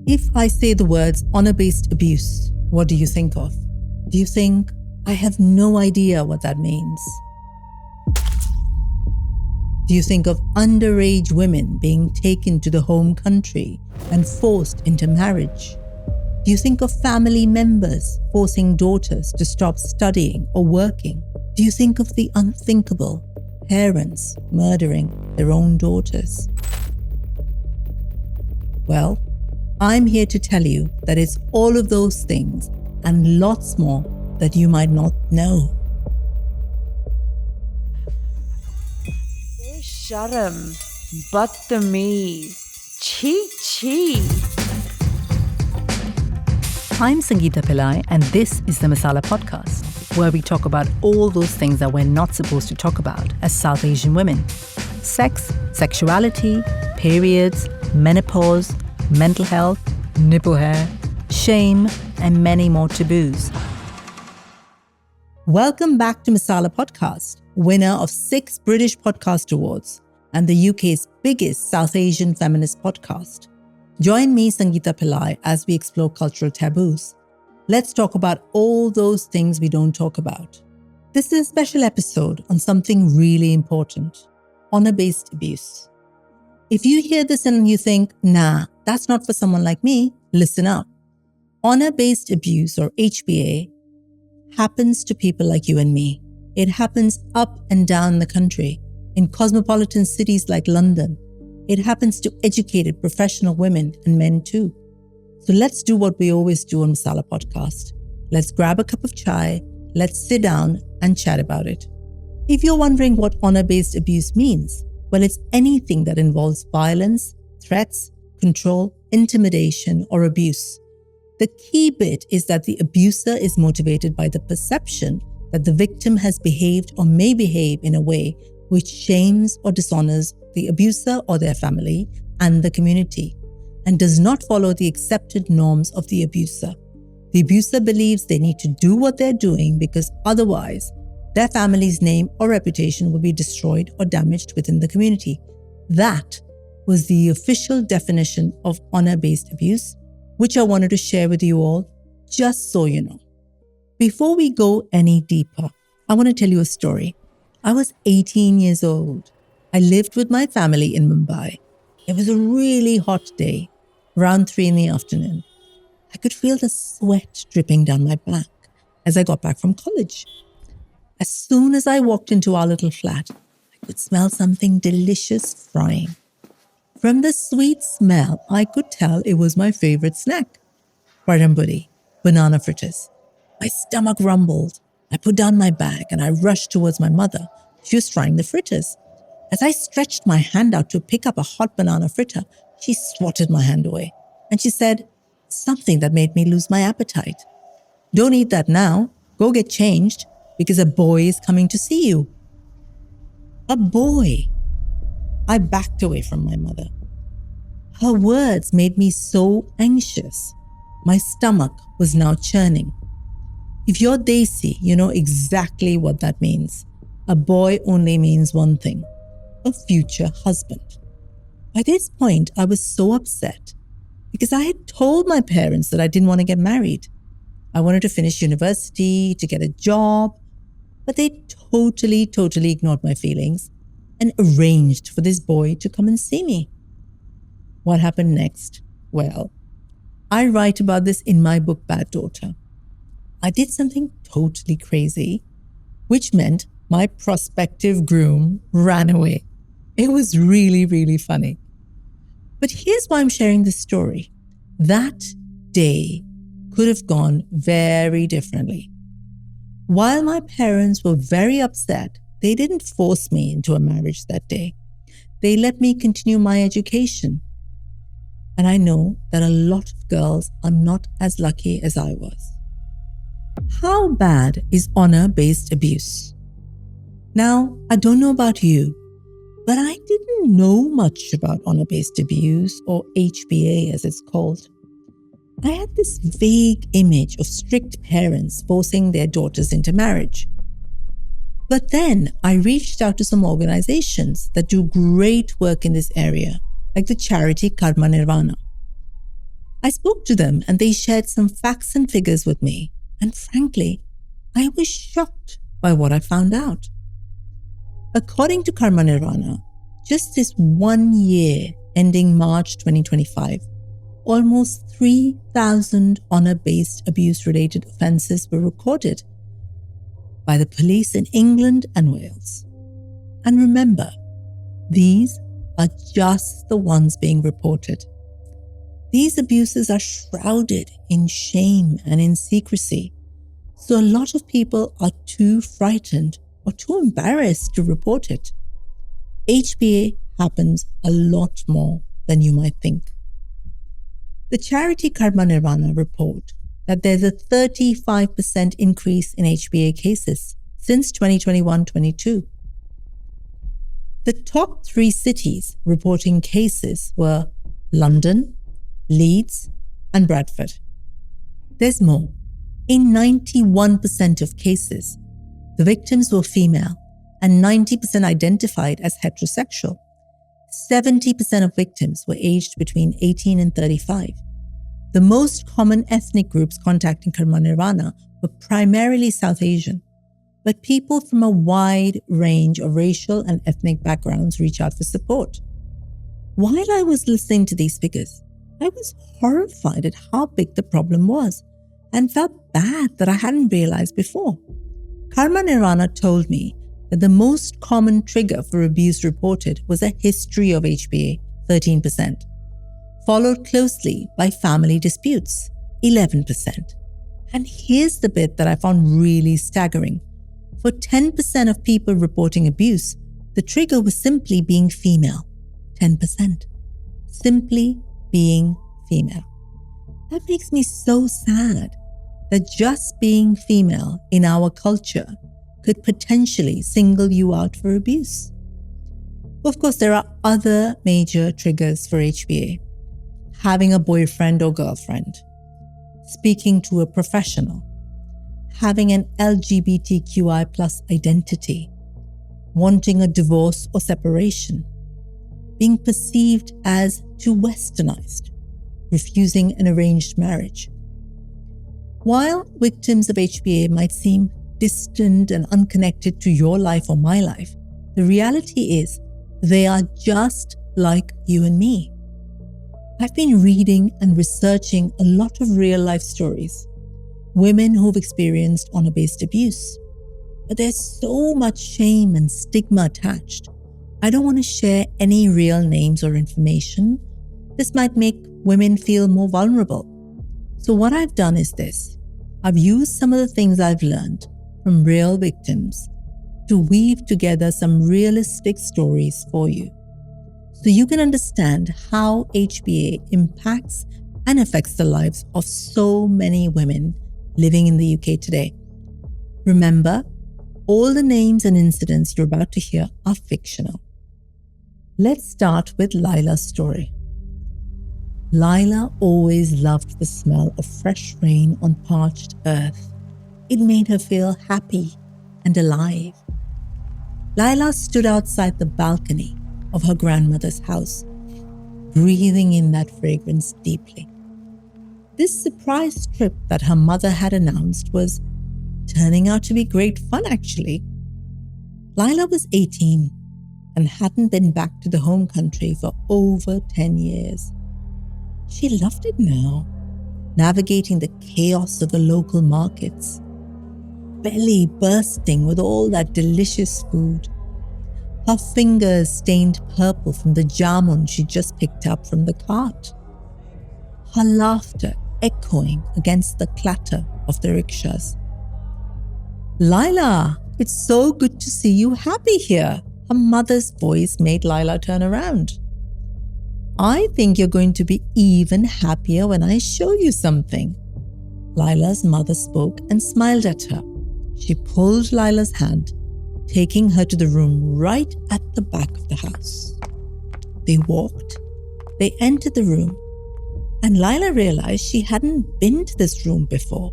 If I say the words honor-based abuse, what do you think of? Do you think, I have no idea what that means? Do you think of underage women being taken to the home country and forced into marriage? Do you think of family members forcing daughters to stop studying or working? Do you think of the unthinkable, parents murdering their own daughters? Well, I'm here to tell you that it's all of those things and lots more that you might not know. Sharam, Badtameez, Chee. I'm Sangeeta Pillai, and this is the Masala Podcast, where we talk about all those things that we're not supposed to talk about as South Asian women. Sex, sexuality, periods, menopause, mental health, nipple hair, shame, and many more taboos. Welcome back to Masala Podcast, winner of 6 British Podcast Awards and the UK's biggest South Asian feminist podcast. Join me, Sangeeta Pillai, as we explore cultural taboos. Let's talk about all those things we don't talk about. This is a special episode on something really important: honor-based abuse. If you hear this and you think, nah, that's not for someone like me, listen up. Honor-based abuse, or HBA, happens to people like you and me. It happens up and down the country, in cosmopolitan cities like London. It happens to educated professional women and men too. So let's do what we always do on Masala Podcast. Let's grab a cup of chai, let's sit down and chat about it. If you're wondering what honor-based abuse means, well, it's anything that involves violence, threats, control, intimidation, or abuse. The key bit is that the abuser is motivated by the perception that the victim has behaved or may behave in a way which shames or dishonors the abuser or their family and the community, and does not follow the accepted norms of the abuser. The abuser believes they need to do what they're doing because otherwise their family's name or reputation will be destroyed or damaged within the community. That was the official definition of honor-based abuse, which I wanted to share with you all, just so you know. Before we go any deeper, I want to tell you a story. I was 18 years old. I lived with my family in Mumbai. It was a really hot day, around 3 p.m. I could feel the sweat dripping down my back as I got back from college. As soon as I walked into our little flat, I could smell something delicious frying. From the sweet smell, I could tell it was my favorite snack, parambudi, banana fritters. My stomach rumbled. I put down my bag and I rushed towards my mother. She was frying the fritters. As I stretched my hand out to pick up a hot banana fritter, she swatted my hand away. And she said something that made me lose my appetite. "Don't eat that now. Go get changed because a boy is coming to see you." A boy. I backed away from my mother. Her words made me so anxious. My stomach was now churning. If you're Desi, you know exactly what that means. A boy only means one thing: a future husband. By this point, I was so upset because I had told my parents that I didn't want to get married. I wanted to finish university, to get a job, but they totally ignored my feelings and arranged for this boy to come and see me. What happened next? Well, I write about this in my book, Bad Daughter. I did something totally crazy, which meant my prospective groom ran away. It was really funny. But here's why I'm sharing this story. That day could have gone very differently. While my parents were very upset, they didn't force me into a marriage that day. They let me continue my education. And I know that a lot of girls are not as lucky as I was. How bad is honor-based abuse? Now, I don't know about you, but I didn't know much about honor-based abuse, or HBA as it's called. I had this vague image of strict parents forcing their daughters into marriage. But then I reached out to some organizations that do great work in this area, like the charity Karma Nirvana. I spoke to them and they shared some facts and figures with me. And frankly, I was shocked by what I found out. According to Karma Nirvana, just this 1 year ending March 2025, almost 3,000 honor-based abuse-related offences were recorded by the police in England and Wales. And remember, these are just the ones being reported. These abuses are shrouded in shame and in secrecy, so a lot of people are too frightened or too embarrassed to report it. HBA happens a lot more than you might think. The charity Karma Nirvana report that there's a 35% increase in HBA cases since 2021-22. The top 3 cities reporting cases were London, Leeds, and Bradford. There's more. In 91% of cases, the victims were female and 90% identified as heterosexual. 70% of victims were aged between 18 and 35. The most common ethnic groups contacting Karma Nirvana were primarily South Asian, but people from a wide range of racial and ethnic backgrounds reach out for support. While I was listening to these figures, I was horrified at how big the problem was and felt bad that I hadn't realized before. Karma Nirvana told me that the most common trigger for abuse reported was a history of HBA, 13%, followed closely by family disputes, 11%. And here's the bit that I found really staggering. For 10% of people reporting abuse, the trigger was simply being female, 10%. Simply being female. That makes me so sad that just being female in our culture could potentially single you out for abuse. Of course, there are other major triggers for HBA. Having a boyfriend or girlfriend, speaking to a professional, having an LGBTQI+ identity, wanting a divorce or separation, being perceived as too westernized, refusing an arranged marriage. While victims of HBA might seem distant and unconnected to your life or my life, the reality is they are just like you and me. I've been reading and researching a lot of real-life stories, women who've experienced honor-based abuse. But there's so much shame and stigma attached. I don't want to share any real names or information. This might make women feel more vulnerable. So what I've done is this. I've used some of the things I've learned from real victims to weave together some realistic stories for you, so you can understand how HBA impacts and affects the lives of so many women living in the UK today. Remember, all the names and incidents you're about to hear are fictional. Let's start with Lila's story. Lila always loved the smell of fresh rain on parched earth. It made her feel happy and alive. Lila stood outside the balcony of her grandmother's house, breathing in that fragrance deeply. This surprise trip that her mother had announced was turning out to be great fun, actually. Lila was 18 and hadn't been back to the home country for over 10 years. She loved it now, navigating the chaos of the local markets, belly bursting with all that delicious food, her fingers stained purple from the jamun she just picked up from the cart, her laughter echoing against the clatter of the rickshaws. "Lila, it's so good to see you happy here." Her mother's voice made Lila turn around. "I think you're going to be even happier when I show you something." Lila's mother spoke and smiled at her. She pulled Lila's hand, taking her to the room right at the back of the house. They walked, they entered the room, and Lila realized she hadn't been to this room before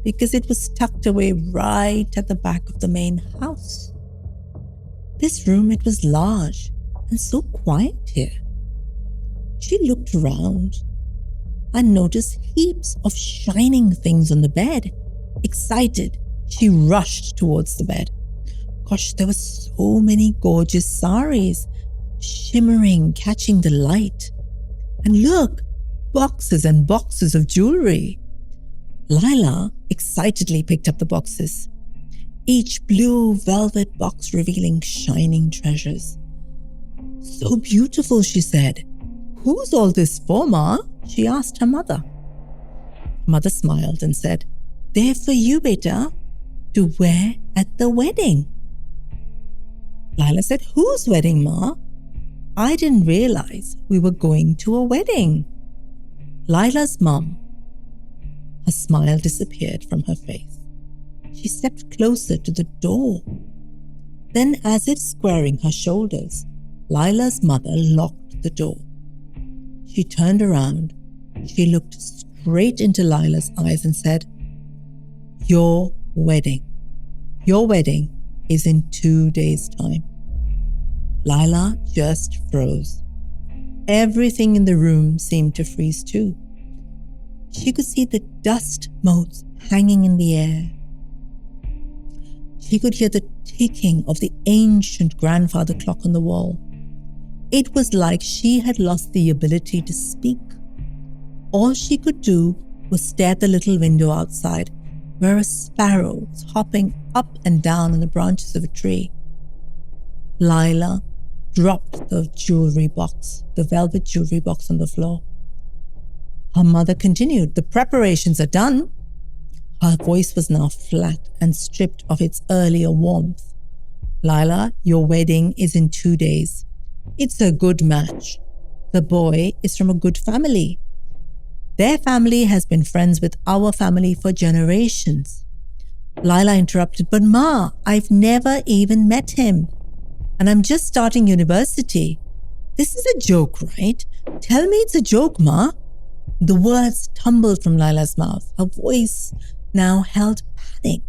because it was tucked away right at the back of the main house. This room, it was large and so quiet here. She looked around. and noticed heaps of shining things on the bed. Excited, she rushed towards the bed. Gosh, there were so many gorgeous saris, shimmering, catching the light. And look, boxes and boxes of jewelry. Lila excitedly picked up the boxes, each blue velvet box revealing shining treasures. So beautiful, she said. Who's all this for, Ma? She asked her mother. Mother smiled and said, They're for you, beta, to wear at the wedding. Lila said, Whose wedding, Ma? I didn't realize we were going to a wedding. Lila's mum. Her smile disappeared from her face. She stepped closer to the door. Then, as if squaring her shoulders, Lila's mother locked the door. She turned around. She looked straight into Lila's eyes and said, Your wedding is in 2 days' time. Lila just froze. Everything in the room seemed to freeze too. She could see the dust motes hanging in the air. She could hear the ticking of the ancient grandfather clock on the wall. It was like she had lost the ability to speak. All she could do was stare at the little window outside, where a sparrow was hopping up and down on the branches of a tree. Lila dropped the jewelry box, the velvet jewelry box on the floor. Her mother continued, The preparations are done. Her voice was now flat and stripped of its earlier warmth. Lila, your wedding is in 2 days. It's a good match. The boy is from a good family. Their family has been friends with our family for generations. Lila interrupted, But Ma, I've never even met him. And I'm just starting university. This is a joke, right? Tell me it's a joke, Ma. The words tumbled from Lila's mouth. Her voice now held panic.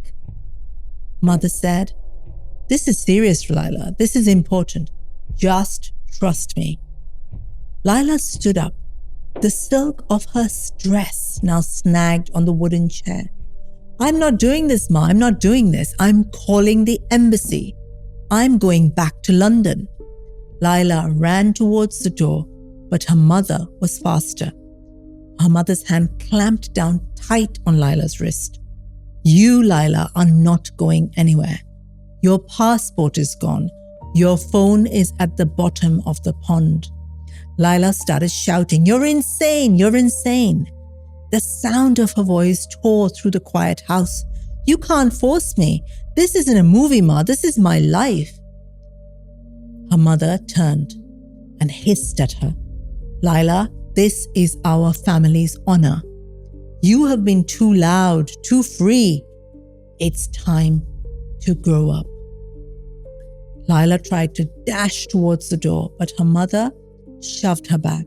Mother said, This is serious, Lila. This is important. Just trust me. Lila stood up. The silk of her dress now snagged on the wooden chair. I'm not doing this, Ma. I'm not doing this. I'm calling the embassy. I'm going back to London. Lila ran towards the door, but her mother was faster. Her mother's hand clamped down tight on Lila's wrist. You, Lila, are not going anywhere. Your passport is gone. Your phone is at the bottom of the pond. Lila started shouting, You're insane! You're insane! The sound of her voice tore through the quiet house. You can't force me. This isn't a movie, Ma. This is my life. Her mother turned and hissed at her. Lila, this is our family's honor. You have been too loud, too free. It's time to grow up. Lila tried to dash towards the door, but her mother shoved her back.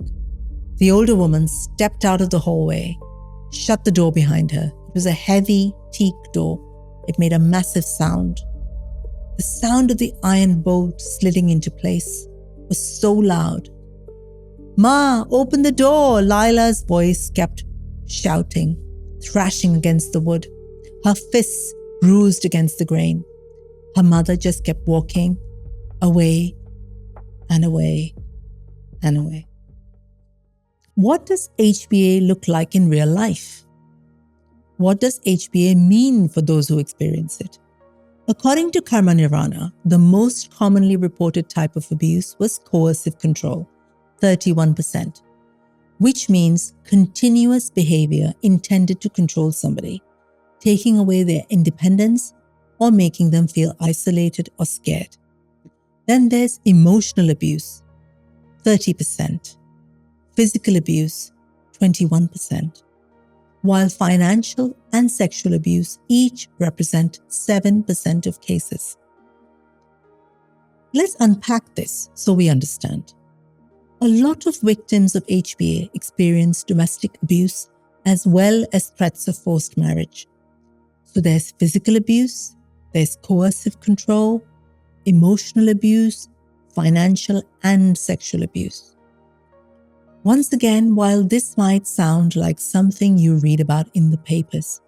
The older woman stepped out of the hallway, shut the door behind her. It was a heavy teak door. It made a massive sound. The sound of the iron bolt sliding into place was so loud. Ma, open the door! Lila's voice kept shouting, thrashing against the wood. Her fists bruised against the grain. Her mother just kept walking away and away and away. What does HBA look like in real life? What does HBA mean for those who experience it? According to Karma Nirvana, the most commonly reported type of abuse was coercive control, 31%, which means continuous behavior intended to control somebody, taking away their independence or making them feel isolated or scared. Then there's emotional abuse, 30%, physical abuse, 21%, while financial and sexual abuse each represent 7% of cases. Let's unpack this so we understand. A lot of victims of HBA experience domestic abuse as well as threats of forced marriage. So there's physical abuse, there's coercive control, emotional abuse, financial and sexual abuse. Once again, while this might sound like something you read about in the papers,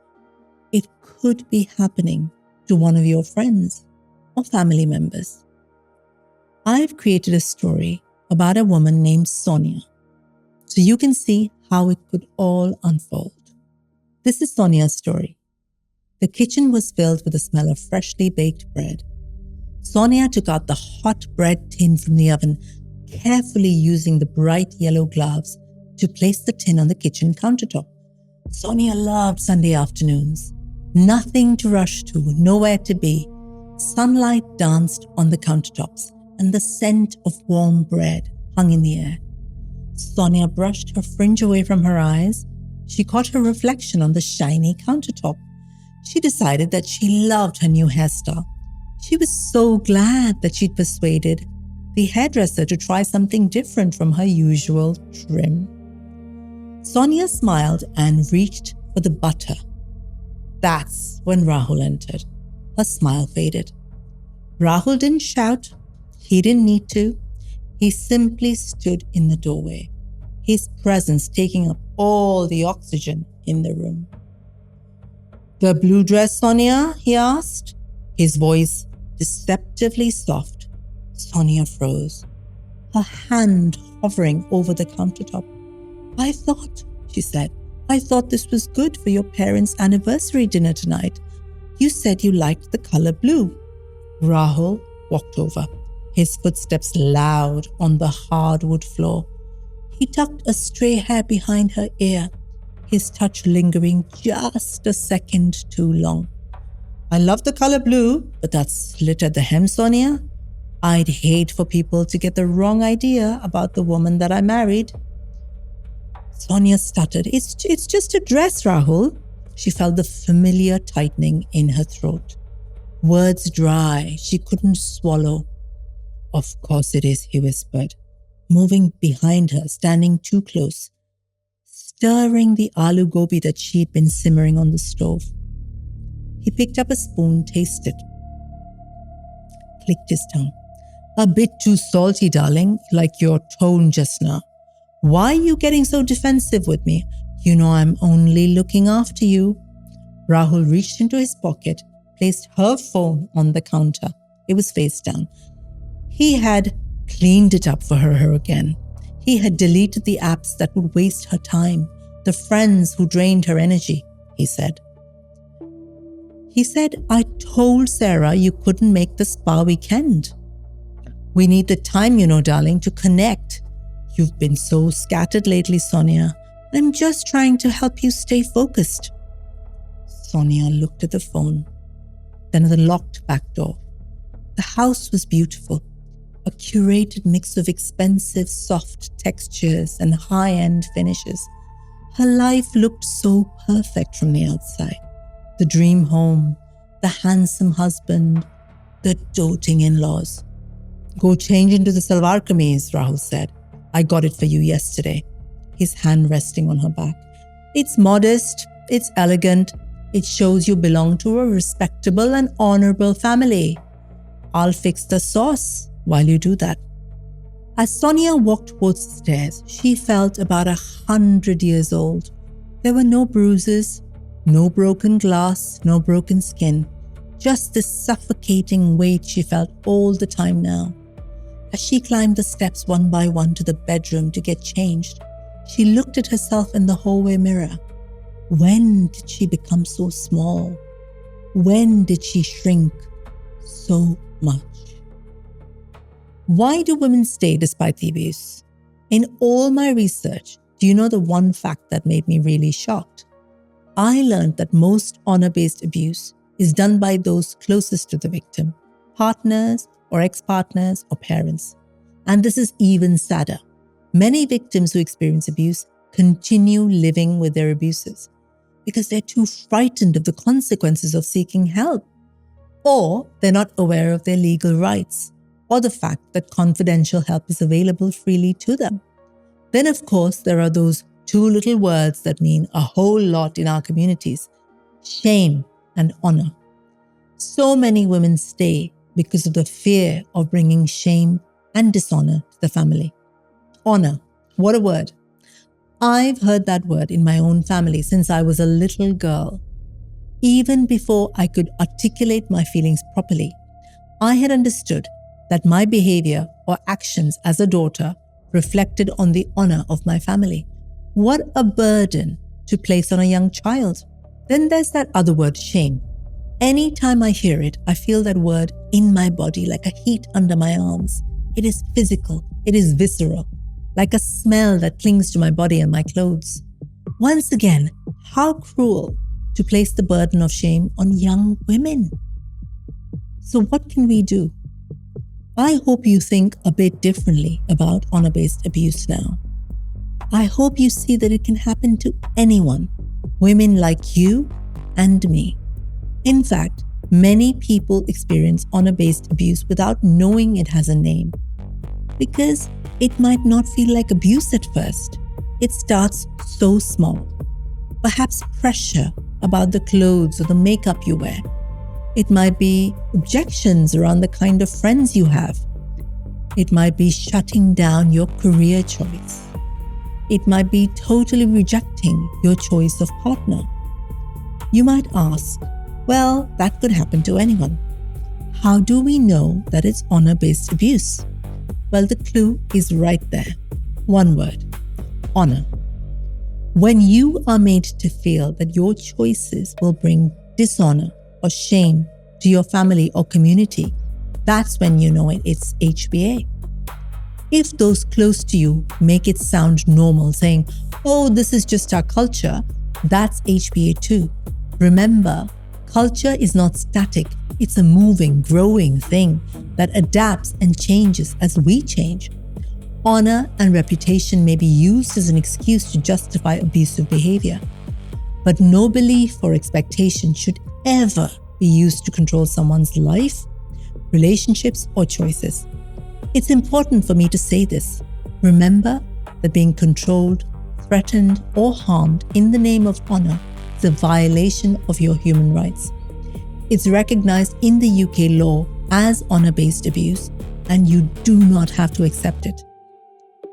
it could be happening to one of your friends or family members. I've created a story about a woman named Sonia, so you can see how it could all unfold. This is Sonia's story. The kitchen was filled with the smell of freshly baked bread. Sonia took out the hot bread tin from the oven, carefully using the bright yellow gloves to place the tin on the kitchen countertop. Sonia loved Sunday afternoons. Nothing to rush to, nowhere to be. Sunlight danced on the countertops, and the scent of warm bread hung in the air. Sonia brushed her fringe away from her eyes. She caught her reflection on the shiny countertop. She decided that she loved her new hairstyle. She was so glad that she'd persuaded the hairdresser to try something different from her usual trim. Sonia smiled and reached for the butter. That's when Rahul entered. Her smile faded. Rahul didn't shout. He didn't need to. He simply stood in the doorway, his presence taking up all the oxygen in the room. "The blue dress, Sonia?" he asked, his voice deceptively soft. Sonia froze, her hand hovering over the countertop. "I thought," she said, "I thought this was good for your parents' anniversary dinner tonight. You said you liked the color blue." Rahul walked over, his footsteps loud on the hardwood floor. He tucked a stray hair behind her ear, his touch lingering just a second too long. "I love the color blue, but that slit at the hem, Sonia. I'd hate for people to get the wrong idea about the woman that I married." Sonia stuttered. It's just a dress, Rahul." She felt the familiar tightening in her throat. Words dry, she couldn't swallow. "Of course it is," he whispered, moving behind her, standing too close, stirring the aloo gobi that she'd been simmering on the stove. He picked up a spoon, tasted, clicked his tongue. "A bit too salty, darling, like your tone just now. Why are you getting so defensive with me? You know I'm only looking after you." Rahul reached into his pocket, placed her phone on the counter. It was face down. He had cleaned it up for her again. He had deleted the apps that would waste her time, the friends who drained her energy, he said. "I told Sarah you couldn't make the spa weekend. We need the time, darling, to connect. You've been so scattered lately, Sonia. I'm just trying to help you stay focused." Sonia looked at the phone, then at the locked back door. The house was beautiful, a curated mix of expensive, soft textures and high-end finishes. Her life looked so perfect from the outside. The dream home, the handsome husband, the doting in-laws. "Go change into the salwar kameez," Rahul said. "I got it for you yesterday," his hand resting on her back. "It's modest, it's elegant, it shows you belong to a respectable and honorable family. I'll fix the sauce while you do that." As Sonia walked towards the stairs, she felt about 100 years old. There were no bruises, no broken glass, no broken skin, just this suffocating weight she felt all the time now. As she climbed the steps one by one to the bedroom to get changed, she looked at herself in the hallway mirror. When did she become so small? When did she shrink so much? Why do women stay despite the abuse? In all my research, do you know the one fact that made me really shocked? I learned that most honor-based abuse is done by those closest to the victim, partners or ex-partners or parents. And this is even sadder. Many victims who experience abuse continue living with their abusers because they're too frightened of the consequences of seeking help, or they're not aware of their legal rights, or the fact that confidential help is available freely to them. Then, of course, there are those two little words that mean a whole lot in our communities: shame and honor. So many women stay because of the fear of bringing shame and dishonor to the family. Honor, what a word. I've heard that word in my own family since I was a little girl. Even before I could articulate my feelings properly, I had understood that my behavior or actions as a daughter reflected on the honor of my family. What a burden to place on a young child. Then there's that other word, shame. Anytime I hear it, I feel that word in my body like a heat under my arms. It is physical, it is visceral, like a smell that clings to my body and my clothes. Once again, how cruel to place the burden of shame on young women. So what can we do? I hope you think a bit differently about honor-based abuse now. I hope you see that it can happen to anyone, women like you and me. In fact, many people experience honor-based abuse without knowing it has a name, because it might not feel like abuse at first. It starts so small. Perhaps pressure about the clothes or the makeup you wear. It might be objections around the kind of friends you have. It might be shutting down your career choice. It might be totally rejecting your choice of partner. You might ask, well, that could happen to anyone. How do we know that it's honor-based abuse? Well, the clue is right there. One word: honor. When you are made to feel that your choices will bring dishonor or shame to your family or community, that's when you know it's HBA. If those close to you make it sound normal, saying, oh, this is just our culture, that's HBA too. Remember, culture is not static. It's a moving, growing thing that adapts and changes as we change. Honor and reputation may be used as an excuse to justify abusive behavior, but no belief or expectation should ever be used to control someone's life, relationships, or choices. It's important for me to say this. Remember that being controlled, threatened, or harmed in the name of honor is a violation of your human rights. It's recognized in the UK law as honor-based abuse, and you do not have to accept it.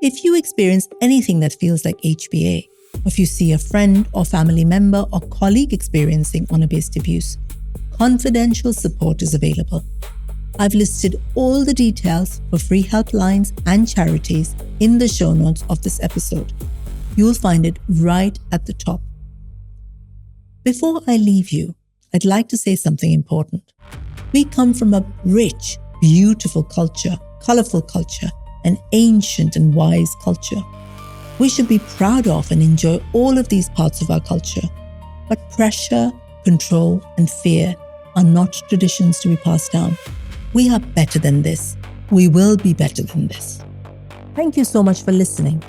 If you experience anything that feels like HBA, or if you see a friend or family member or colleague experiencing honor-based abuse, confidential support is available. I've listed all the details for free helplines and charities in the show notes of this episode. You'll find it right at the top. Before I leave you, I'd like to say something important. We come from a rich, beautiful culture, colorful culture, an ancient and wise culture. We should be proud of and enjoy all of these parts of our culture. But pressure, control, and fear are not traditions to be passed down. We are better than this. We will be better than this. Thank you so much for listening.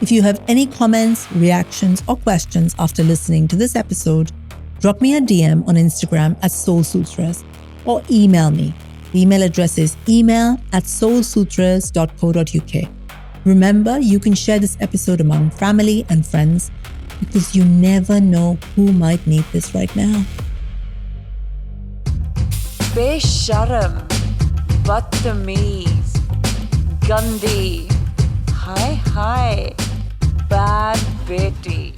If you have any comments, reactions, or questions after listening to this episode, drop me a DM on Instagram at soulsutras or email me. The email address is email@soulsutras.co.uk. Remember, you can share this episode among family and friends because you never know who might need this right now. Besharam, Badtameez, Gandhi, hi, bad beti.